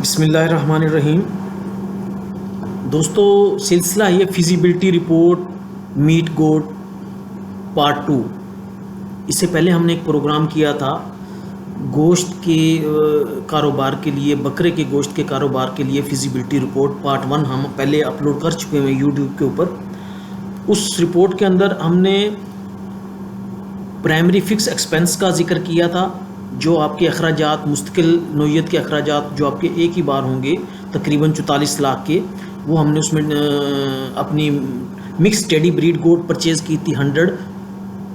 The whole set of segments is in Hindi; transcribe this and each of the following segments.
बिस्मिल्लाहिर्रहमानिर्रहीम। दोस्तों, सिलसिला ये फिजिबिलिटी रिपोर्ट मीट गोट पार्ट 2। इससे पहले हमने एक प्रोग्राम किया था गोश्त के कारोबार के लिए, बकरे के गोश्त के कारोबार के लिए फिजिबिलिटी रिपोर्ट पार्ट 1 हम पहले अपलोड कर चुके हैं यूट्यूब के ऊपर। उस रिपोर्ट के अंदर हमने प्राइमरी फिक्स एक्सपेंस का जिक्र किया था, जो आपके अखराजात मुस्तकिल नोयत के अखराजात जो आपके एक ही बार होंगे तकरीबन 44 लाख के, वो हमने उसमें अपनी मिक्स टेडी ब्रीड गोट परचेज़ की थी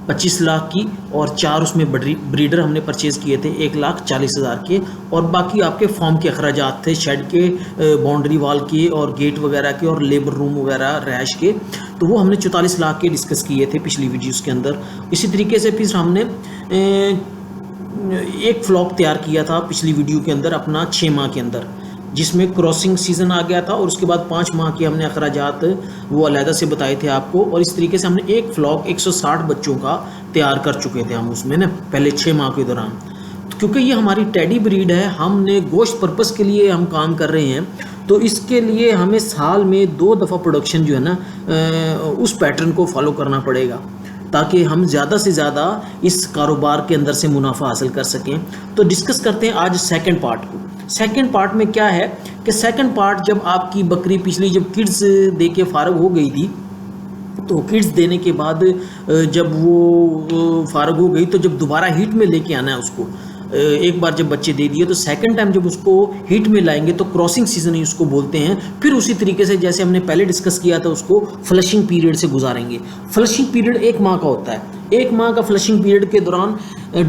25 लाख की, और 4 उसमें ब्रीडर हमने परचेज़ किए थे 1,40,000 के, और बाकी आपके फॉर्म के अखराजात थे शेड के, बाउंड्री वाल के और गेट वगैरह के और लेबर रूम वगैरह रैश के। तो वो हमने 44 लाख के डिस्कस किए थे पिछली वीडियोज़ के अंदर। इसी तरीके से फिर हमने एक फ्लॉक तैयार किया था पिछली वीडियो के अंदर अपना 6 माह के अंदर, जिसमें क्रॉसिंग सीज़न आ गया था, और उसके बाद 5 माह के हमने अखराजात वो अलहदा से बताए थे आपको। और इस तरीके से हमने एक फ्लॉक 160 बच्चों का तैयार कर चुके थे हम उसमें ना पहले 6 माह के दौरान। तो क्योंकि ये हमारी टेडी ब्रीड है, हमने गोश्त पर्पस के लिए हम काम कर रहे हैं, तो इसके लिए हमें साल में 2 दफ़ा प्रोडक्शन जो है ना उस पैटर्न को फॉलो करना पड़ेगा, ताकि हम ज़्यादा से ज़्यादा इस कारोबार के अंदर से मुनाफा हासिल कर सकें। तो डिस्कस करते हैं आज सेकंड पार्ट को। सेकंड पार्ट में क्या है कि सेकंड पार्ट जब आपकी बकरी पिछली जब किड्स दे के फारग हो गई थी, तो किड्स देने के बाद जब वो फारग हो गई, तो जब दोबारा हीट में लेके आना है उसको, एक बार जब बच्चे दे दिए तो सेकंड टाइम जब उसको हीट में लाएंगे तो क्रॉसिंग सीजन ही उसको बोलते हैं। फिर उसी तरीके से जैसे हमने पहले डिस्कस किया था उसको फ्लशिंग पीरियड से गुजारेंगे। फ्लशिंग पीरियड 1 माह का होता है। 1 माह का फ्लशिंग पीरियड के दौरान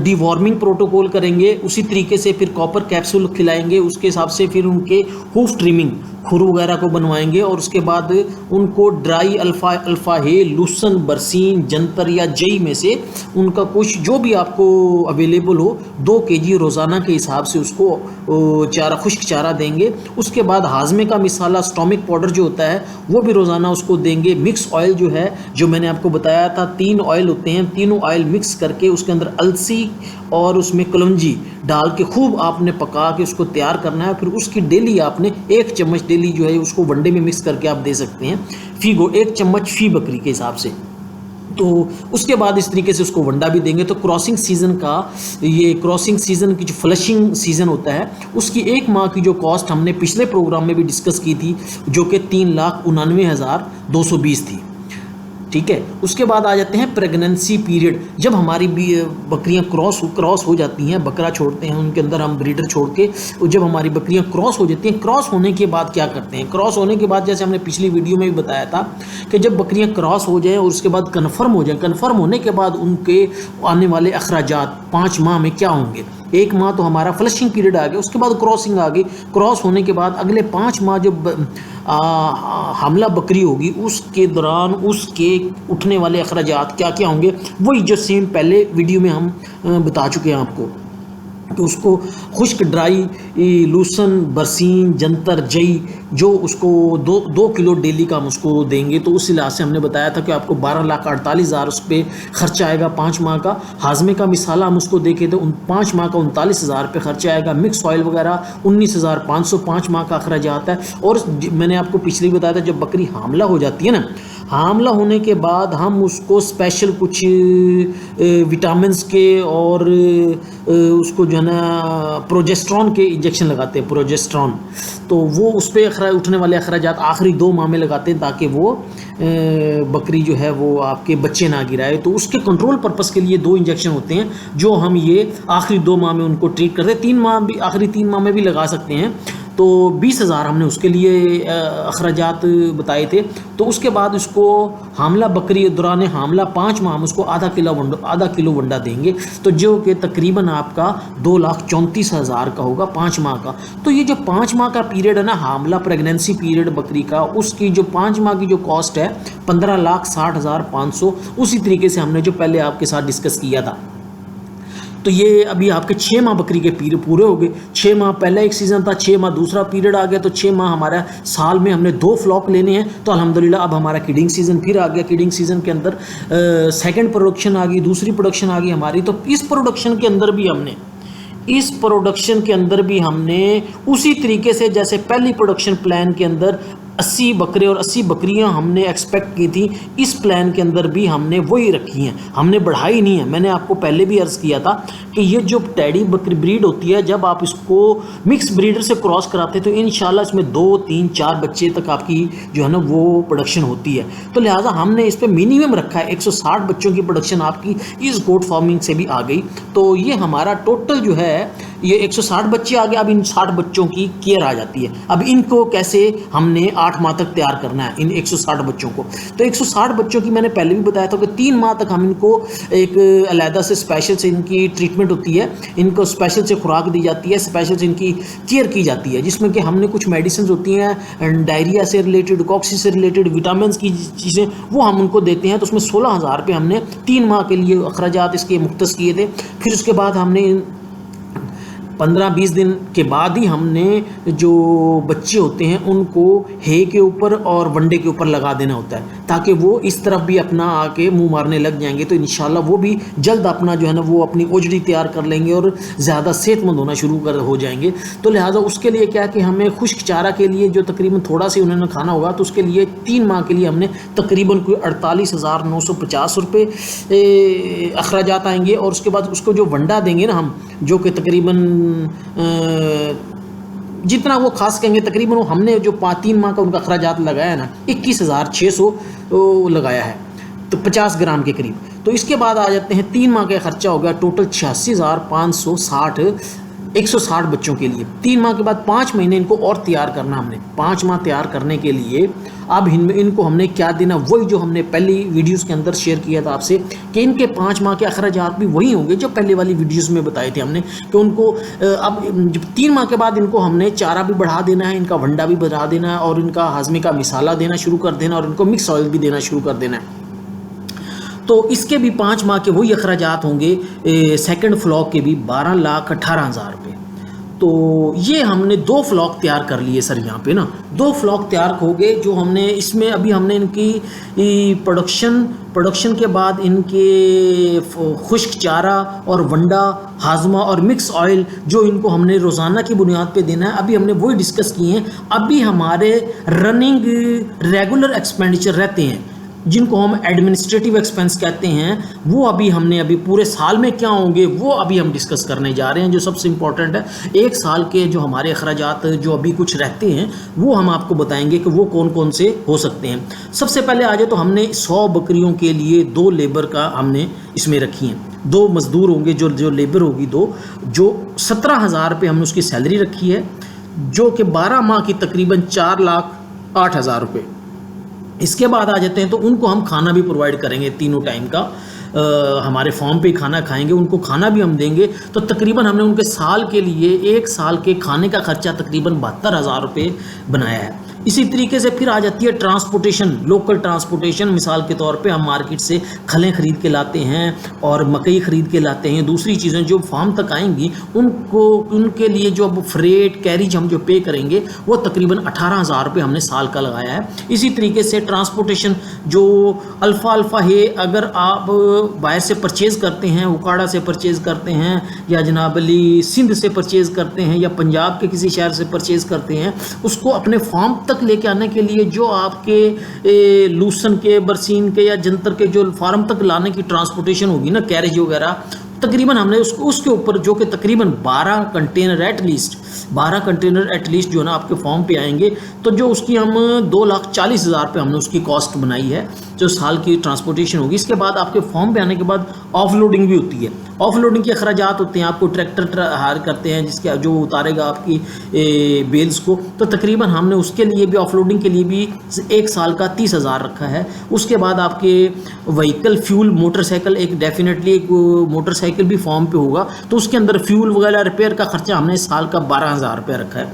डिवॉर्मिंग प्रोटोकॉल करेंगे, उसी तरीके से फिर कॉपर कैप्सूल खिलाएंगे, उसके हिसाब से फिर उनके हूफ ट्रिमिंग खुर वगैरह को बनवाएंगे, और उसके बाद उनको ड्राई अल्फा हे, लूसन, बरसीन, जंतर या जई में से उनका कुछ जो भी आपको अवेलेबल हो 2 kg रोज़ाना के हिसाब से उसको चारा, खुश्क चारा देंगे। उसके बाद हाजमे का मिसाला स्टोमिक पाउडर जो होता है वो भी रोज़ाना उसको देंगे। मिक्स ऑयल जो है, जो मैंने आपको बताया था 3 ऑयल होते हैं, तीनों ऑयल मिक्स करके उसके अंदर अलसी और उसमें कलौंजी डाल के खूब आपने पका के उसको तैयार करना है। फिर उसकी डेली आपने 1 चम्मच डेली जो है उसको वनडे में मिक्स करके आप दे सकते हैं, 1 चम्मच फी बकरी के हिसाब से। तो उसके बाद इस तरीके से उसको वंडा भी देंगे। तो क्रॉसिंग सीज़न का, ये क्रॉसिंग सीज़न की जो फ्लशिंग सीज़न होता है उसकी 1 माह की जो कॉस्ट हमने पिछले प्रोग्राम में भी डिस्कस की थी, जो कि 3,99,220 थी। ठीक है। उसके बाद आ जाते हैं प्रेगनेंसी पीरियड। जब हमारी बकरियां क्रॉस हो जाती हैं, बकरा छोड़ते हैं उनके अंदर हम ब्रीडर छोड़ के, जब हमारी बकरियां क्रॉस हो जाती हैं, क्रॉस होने के बाद क्या करते हैं? क्रॉस होने के बाद जैसे हमने पिछली वीडियो में भी बताया था कि जब बकरियां क्रॉस हो जाएं और उसके बाद कन्फर्म हो जाएं, कन्फर्म होने के बाद उनके आने वाले अखराजात 5 माह में क्या होंगे? 1 माह तो हमारा फ्लशिंग पीरियड आ गया, उसके बाद क्रॉसिंग आ गई। क्रॉस होने के बाद अगले 5 माह जब हमला बकरी होगी, उसके दौरान उसके उठने वाले अखराजात क्या क्या होंगे, वही जो सेम पहले वीडियो में हम बता चुके हैं आपको। तो उसको खुश्क, ड्राई, लूसन, बरसीन, जंतर, जई, जो उसको 2 किलो डेली का हम उसको देंगे। तो उस लिहाज से हमने बताया था कि आपको 12,48,000 उस पर खर्चा आएगा 5 माह का। हाजमे का मिसाला हम उसको देखे तो 5 माह का 39,000 पे खर्चा आएगा। मिक्स ऑयल वगैरह 19,500 5 माह का अखराज आता है। और मैंने आपको पिछले ही बताया था, जब बकरी हामला हो जाती है ना, हामला होने के बाद हम उसको स्पेशल कुछ विटामिन्स के और उसको जो है ना प्रोजेस्ट्रॉन के इंजेक्शन लगाते हैं, प्रोजेस्ट्रॉन। तो वो उस पर उठने वाले अखराजात आखिरी 2 माह में लगाते हैं, ताकि वो बकरी जो है वो आपके बच्चे ना गिराए। तो उसके कंट्रोल पर्पस के लिए 2 इंजेक्शन होते हैं, जो हम ये आखिरी 2 माह में उनको ट्रीट करते हैं। 3 माह भी, आखिरी 3 माह में भी लगा सकते हैं। तो 20,000 हमने उसके लिए अखराजात बताए थे। तो उसके बाद उसको हामला बकरी दौरान हामला 5 माह हम उसको आधा किलो वंडा देंगे, तो जो कि तकरीबन आपका 2,34,000 का होगा 5 माह का। तो ये जो 5 माह का पीरियड है ना, हामला प्रेगनेंसी पीरियड बकरी का, उसकी जो 5 माह की जो कॉस्ट है 15,60,500, उसी तरीके से हमने जो पहले आपके साथ डिस्कस किया था। तो ये अभी आपके 6 माह बकरी के पीरियड पूरे हो गए। 6 माह पहला एक सीज़न था, 6 माह दूसरा पीरियड आ गया। तो 6 माह हमारा साल में हमने 2 फ्लॉक लेने हैं। तो अल्हम्दुलिल्लाह अब हमारा किडिंग सीज़न फिर आ गया। किडिंग सीज़न के अंदर सेकंड प्रोडक्शन आ गई, दूसरी प्रोडक्शन आ गई हमारी। तो इस प्रोडक्शन के अंदर भी हमने इस प्रोडक्शन के अंदर भी हमने उसी तरीके से जैसे पहली प्रोडक्शन प्लान के अंदर 80 बकरे और 80 बकरियां हमने एक्सपेक्ट की थी, इस प्लान के अंदर भी हमने वही रखी हैं, हमने बढ़ाई नहीं है। मैंने आपको पहले भी अर्ज़ किया था कि ये जो टैडी बकरी ब्रीड होती है, जब आप इसको मिक्स ब्रीडर से क्रॉस कराते हैं तो इंशाल्लाह इसमें 2, 3, 4 बच्चे तक आपकी जो है ना वो प्रोडक्शन होती है। तो लिहाजा हमने इस पर मिनिमम रखा है, 160 बच्चों की प्रोडक्शन आपकी इस गोट फार्मिंग से भी आ गई। तो ये हमारा टोटल जो है ये 160 बच्चे आ गए। अब इन 60 बच्चों की केयर आ जाती है। अब इनको कैसे हमने 8 माह तक तैयार करना है इन 160 बच्चों को। तो 160 बच्चों की मैंने पहले भी बताया था कि 3 माह तक हम इनको एक अलहदा से स्पेशल से इनकी ट्रीटमेंट होती है, इनको स्पेशल से खुराक दी जाती है, स्पेशल से इनकी केयर की जाती है, जिसमें कि हमने कुछ मेडिसिन होती हैं डायरिया से रिलेटेड, कॉक्सी से रिलेटेड, विटामिन की चीज़ें वो हम उनको देते हैं। तो उसमें 16,000 रुपये हमने 3 माह के लिए अखराजात इसके मुख्तस किए थे। फिर उसके बाद हमने 15-20 दिन के बाद ही हमने जो बच्चे होते हैं उनको हे के ऊपर और वंडे के ऊपर लगा देना होता है, ताकि वो इस तरफ भी अपना आके मुंह मारने लग जाएंगे। तो इंशाल्लाह वो भी जल्द अपना जो है ना वो अपनी ओजड़ी तैयार कर लेंगे और ज़्यादा सेहतमंद होना शुरू हो जाएंगे। तो लिहाजा उसके लिए क्या कि हमें खुश्क चारा के लिए जो तकरीबन थोड़ा सा उन्होंने खाना होगा, तो उसके लिए 3 माह के लिए हमने तकरीबन कोई 48,950 रुपये अखराजात आएंगे। और उसके बाद उसको जो वंडा देंगे ना हम, जो कि तकरीबन जितना वो खा सकेंगे तकरीबन, वो हमने जो 3 माह का उनका अखराजात लगाया है ना 21,600 लगाया है, तो 50 ग्राम के करीब। तो इसके बाद आ जाते हैं 3 माह का खर्चा हो गया टोटल 86,560 160 बच्चों के लिए। 3 माह के बाद 5 महीने इनको और तैयार करना हमने। 5 माह तैयार करने के लिए अब इनको हमने क्या देना, वही जो हमने पहली वीडियोस के अंदर शेयर किया था आपसे कि इनके 5 माह के अखराजात भी वही होंगे जो पहले वाली वीडियोस में बताए थे हमने कि उनको अब 3 माह के बाद इनको हमने चारा भी बढ़ा देना है, इनका वंडा भी बढ़ा देना है और इनका हाजमे का मिसाला देना शुरू कर देना और इनको मिक्स ऑयल भी देना शुरू कर देना है। तो इसके भी 5 माह के वही अखराजात होंगे, सेकंड फ्लॉक के भी 12,18,000 रुपये। तो ये हमने 2 फ्लॉक तैयार कर लिए सर यहाँ पे ना, 2 फ्लॉक तैयार हो गए जो हमने इसमें अभी हमने इनकी प्रोडक्शन के बाद इनके खुश्क चारा और वंडा, हाजमा और मिक्स ऑयल जो इनको हमने रोज़ाना की बुनियाद पे देना है, अभी हमने वही डिस्कस किए हैं। अभी हमारे रनिंग रेगुलर एक्सपेंडिचर रहते हैं जिनको हम एडमिनिस्ट्रेटिव एक्सपेंस कहते हैं, वो अभी पूरे साल में क्या होंगे वो अभी हम डिस्कस करने जा रहे हैं। जो सबसे इम्पॉर्टेंट है, 1 साल के जो हमारे अखराजात जो अभी कुछ रहते हैं वो हम आपको बताएंगे कि वो कौन कौन से हो सकते हैं। सबसे पहले आ जाए तो हमने 100 बकरियों के लिए 2 लेबर का हमने इसमें रखी हैं, 2 मजदूर होंगे, जो लेबर होगी 2, जो 17,000 रुपये हमने उसकी सैलरी रखी है, जो कि 12 माह की तकरीबन 4,08,000 रुपये। इसके बाद आ जाते हैं तो उनको हम खाना भी प्रोवाइड करेंगे, तीनों टाइम का हमारे फॉर्म पे खाना खाएंगे, उनको खाना भी हम देंगे। तो तकरीबन हमने उनके साल के लिए 1 साल के खाने का खर्चा तकरीबन 72,000 रुपये बनाया है। इसी तरीके से फिर आ जाती है ट्रांसपोर्टेशन, लोकल ट्रांसपोर्टेशन। मिसाल के तौर पे हम मार्केट से खलें ख़रीद के लाते हैं और मकई ख़रीद के लाते हैं, दूसरी चीज़ें जो फार्म तक आएंगी उनके लिए जो अब फ्रेट कैरिज हम जो पे करेंगे वो तकरीबन 18,000 रुपये हमने साल का लगाया है। इसी तरीके से ट्रांसपोर्टेशन जो अल्फ़ा है, अगर आप बाहर से परचेज़ करते हैं, उकाड़ा से परचेज़ करते हैं या जनाब अली सिंध से परचेज़ करते हैं या पंजाब के किसी शहर से परचेज़ करते हैं, उसको अपने फार्म तक लेके आने के लिए जो आपके लूसन के, बरसीन के या जंतर के जो फार्म तक लाने की ट्रांसपोर्टेशन होगी ना, कैरेज वगैरह, तकरीबन हमने उसके ऊपर जो कि तकरीबन 12 कंटेनर एटलीस्ट जो है ना आपके फॉर्म पे आएंगे, तो जो उसकी हम 2,40,000 रुपये हमने उसकी कॉस्ट बनाई है जो साल की ट्रांसपोर्टेशन होगी। इसके बाद आपके फॉर्म पे आने के बाद ऑफलोडिंग भी होती है। ऑफलोडिंग के अखराजात होते हैं, आपको ट्रैक्टर हायर करते हैं जिसके जो उतारेगा आपकी बेल्स को, तो तकरीबन हमने उसके लिए भी ऑफलोडिंग के लिए भी 1 साल का 30,000 रखा है। उसके बाद आपके व्हीकल फ्यूल, मोटरसाइकिल, एक डेफिनेटली एक मोटरसाइकिल भी फॉर्म पे होगा, तो उसके अंदर फ्यूल वगैरह रिपेयर का खर्चा हमने साल का 12,000 रुपये रखा है।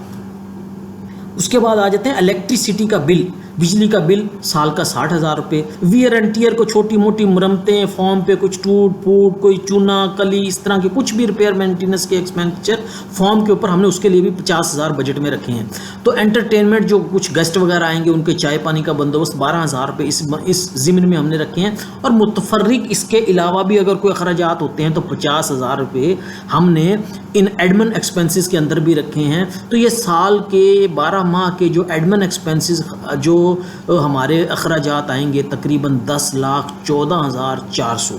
उसके बाद आ जाते हैं इलेक्ट्रिसिटी का बिल, बिजली का बिल साल का 60,000 रुपये। वियर एंड टियर को छोटी मोटी मरम्मतें, फॉर्म पे कुछ टूट फूट, कोई चूना कली, इस तरह के कुछ भी रिपेयर मेंटेनेंस के एक्सपेंडिचर फॉर्म के ऊपर हमने उसके लिए भी 50,000 बजट में रखे हैं। तो एंटरटेनमेंट, जो कुछ गेस्ट वगैरह आएंगे उनके चाय पानी का बंदोबस्त 12,000 रुपये इस ज़िम्न में हमने रखे हैं। और मुतफर्रिक इसके अलावा भी अगर कोई अखराजात होते हैं तो 50,000 रुपये हमने इन एडमिन एक्सपेंसेस के अंदर भी रखे हैं। तो ये साल के 12 माह के जो एडमिन एक्सपेंसेस जो हमारे अखराजात आएंगे तकरीबन 10,14,400।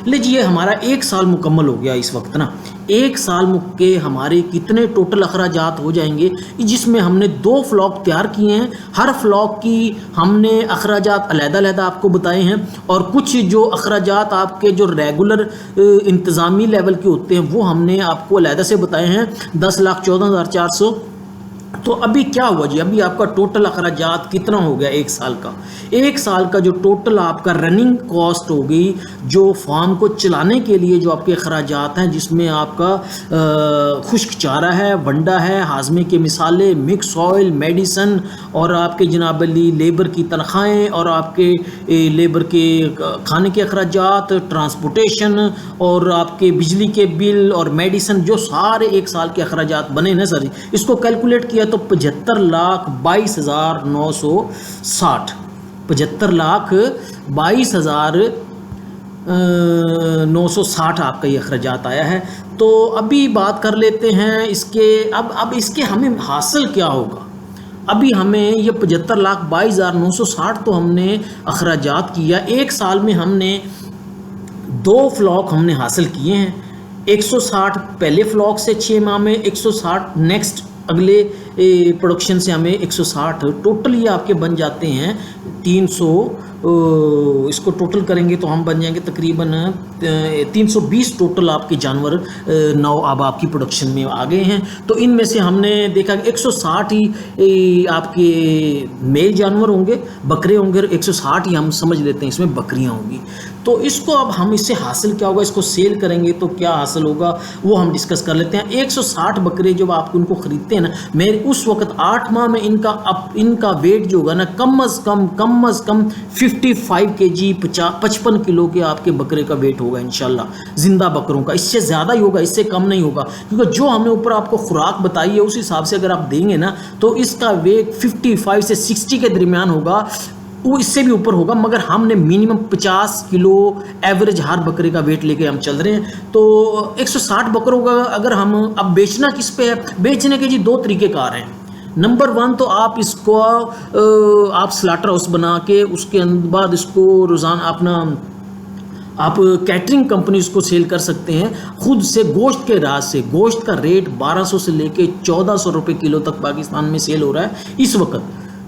लीजिए हमारा एक साल मुकम्मल हो गया इस वक्त ना। एक साल के हमारे कितने टोटल अखराजात हो जाएंगे, जिसमें हमने 2 फ्लॉक तैयार किए हैं। हर फ्लॉक की हमने अखराजात अलग-अलग आपको बताए हैं, और कुछ जो अखराजात आपके जो रेगुलर इंतज़ामी लेवल के होते हैं वो हमने आपको अलग से बताए हैं 10,14,400। तो अभी क्या हुआ जी, अभी आपका टोटल अखराजात कितना हो गया एक साल का? एक साल का जो टोटल आपका रनिंग कॉस्ट होगी, जो फार्म को चलाने के लिए जो आपके अखराजात हैं, जिसमें आपका खुश्क चारा है, वंडा है, हाजमे के मिसाले, मिक्स ऑयल, मेडिसन, और आपके जनाब अली लेबर की तनख्वाहें, और आपके लेबर के खाने के अखराजात, ट्रांसपोर्टेशन, और आपके बिजली के बिल और मेडिसन, जो सारे एक साल के अखराजात बने ना सर, इसको कैलकुलेट किया तो 75,22,960 75,22,960 आपका ये अखराजात आया है। तो अभी बात कर लेते हैं इसके, अब इसके हमें हासिल क्या होगा। अभी हमें ये 75,22,960 तो हमने अखराजात किया। एक साल में हमने 2 फ्लॉक हमने हासिल किए हैं। 160 पहले फ्लॉक से 6 माह में, 160 नेक्स्ट अगले प्रोडक्शन से हमें 160, टोटल ये आपके बन जाते हैं 300। इसको टोटल करेंगे तो हम बन जाएंगे तकरीबन 320 टोटल आपके जानवर नौ अब आपकी प्रोडक्शन में आ गए हैं। तो इनमें से हमने देखा कि 160 ही आपके मेल जानवर होंगे, बकरे होंगे, 160 ही हम समझ लेते हैं इसमें बकरियां होंगी। तो इसको अब हम इससे हासिल क्या होगा, इसको सेल करेंगे तो क्या हासिल होगा वो हम डिस्कस कर लेते हैं। 160 बकरे जब आप उनको ख़रीदते हैं ना, मेरे उस वक्त 8 माह में इनका वेट जो होगा ना कम अज़ कम 55 kg 55 किलो के आपके बकरे का वेट होगा इंशाल्लाह, जिंदा बकरों का। इससे ज़्यादा ही होगा, इससे कम नहीं होगा, क्योंकि जो हमने ऊपर आपको खुराक बताई है उस हिसाब से अगर आप देंगे ना तो इसका वेट 55 से 60 के दरमियान होगा, वो इससे भी ऊपर होगा, मगर हमने मिनिमम 50 किलो एवरेज हर बकरे का वेट लेके हम चल रहे हैं। तो 160 बकरों का अगर हम अब बेचना किस पे है, बेचने के जी 2 तरीक़ेकार हैं। नंबर 1 तो आप इसको आप स्लाटर हाउस बना के उसके बाद इसको रोज़ाना अपना आप कैटरिंग कंपनी उसको सेल कर सकते हैं खुद से। गोश्त के राज से गोश्त का रेट 1200 से लेके 1400 रुपये किलो तक पाकिस्तान में सेल हो रहा है इस वक्त,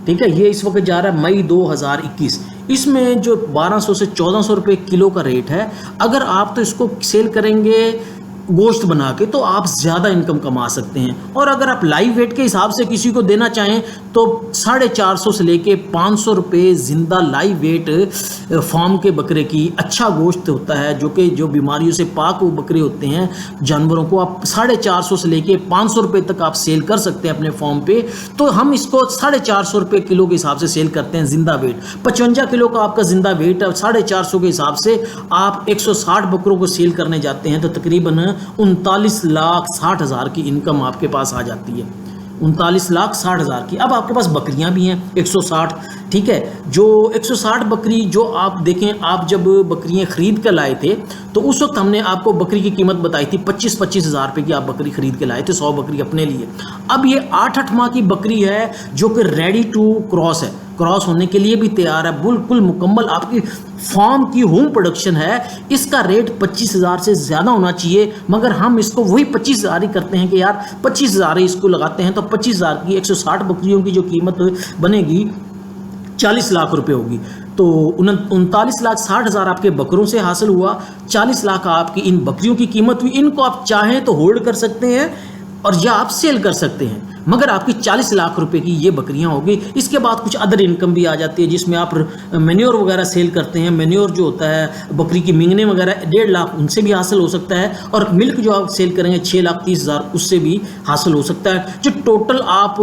ठीक है। ये इस वक्त जा रहा है मई 2021। इसमें जो 1200 से 1400 रुपये किलो का रेट है, अगर आप तो इसको सेल करेंगे गोश्त बना के तो आप ज़्यादा इनकम कमा सकते हैं। और अगर आप लाइव वेट के हिसाब से किसी को देना चाहें तो 450 से लेके 500 रुपये ज़िंदा लाइव वेट फार्म के बकरे की अच्छा गोश्त होता है, जो बीमारियों से पाक वो बकरे होते हैं जानवरों को आप 450 से लेके 500 रुपये तक आप सेल कर सकते हैं अपने फार्म पे। तो हम इसको 450 रुपये किलो के हिसाब से सेल करते हैं ज़िंदा वेट। 55 किलो का आपका ज़िंदा वेट है, 450 के हिसाब से आप 160 बकरों को सेल करने जाते हैं तो तकरीबन 39,60,000 की इनकम आपके पास आ जाती है, 39,60,000 की। अब आपके पास बकरियां भी हैं 160, ठीक है। जो 160 बकरी जो आप देखें, आप जब बकरियां ख़रीद कर लाए थे तो उस वक्त हमने आपको बकरी की कीमत बताई थी 25-25 हज़ार रुपये की आप बकरी ख़रीद के लाए थे, 100 बकरी अपने लिए। अब ये 8-8 माह की बकरी है जो कि रेडी टू क्रॉस है, क्रॉस होने के लिए भी तैयार है, बिल्कुल मुकम्मल आपकी फार्म की होम प्रोडक्शन है। इसका रेट 25,000 से ज़्यादा होना चाहिए, मगर हम इसको वही 25,000 ही करते हैं कि यार 25,000 ही इसको लगाते हैं। तो 25,000 की 160 बकरियों की जो कीमत बनेगी 40 लाख रुपए होगी। तो 39,60,000 आपके बकरों से हासिल हुआ, 40 लाख आपकी इन बकरियों की कीमत हुई। इनको आप चाहें तो होल्ड कर सकते हैं और या आप सेल कर सकते हैं। मगर आपकी 40 लाख रुपए की ये बकरियां होगी। इसके बाद कुछ अदर इनकम भी आ जाती है, जिसमें आप मेन्योर वगैरह सेल करते हैं। मेन्योर जो होता है बकरी की मिंगने वगैरह 1.5 लाख उनसे भी हासिल हो सकता है, और मिल्क जो आप सेल करेंगे 6,30,000 उससे भी हासिल हो सकता है। जो टोटल आप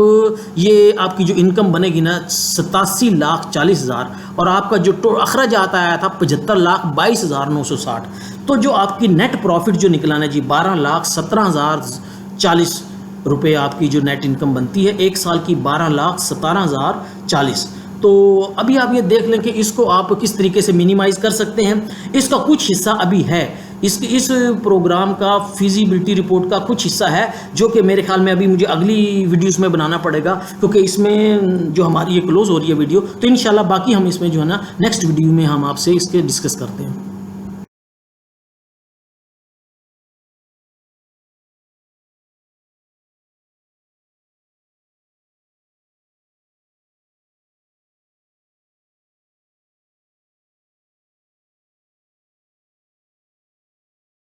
ये आपकी जो इनकम बनेगी ना 87,40,000, और आपका जो अखराज आता आया था 75,22,960। तो जो आपकी नेट प्रॉफिट जो निकला ना जी 12,17,040 रुपये आपकी जो नेट इनकम बनती है एक साल की 12,17,040। तो अभी आप ये देख लें कि इसको आप किस तरीके से मिनिमाइज़ कर सकते हैं। इसका कुछ हिस्सा अभी है, इस प्रोग्राम का फिजिबिलिटी रिपोर्ट का कुछ हिस्सा है, जो कि मेरे ख्याल में अभी मुझे अगली वीडियोस में बनाना पड़ेगा, क्योंकि इसमें जो हमारी ये क्लोज़ हो रही है वीडियो, तो इंशाल्लाह बाकी हम इसमें जो है ना नेक्स्ट वीडियो में हम आपसे इसके डिस्कस करते हैं।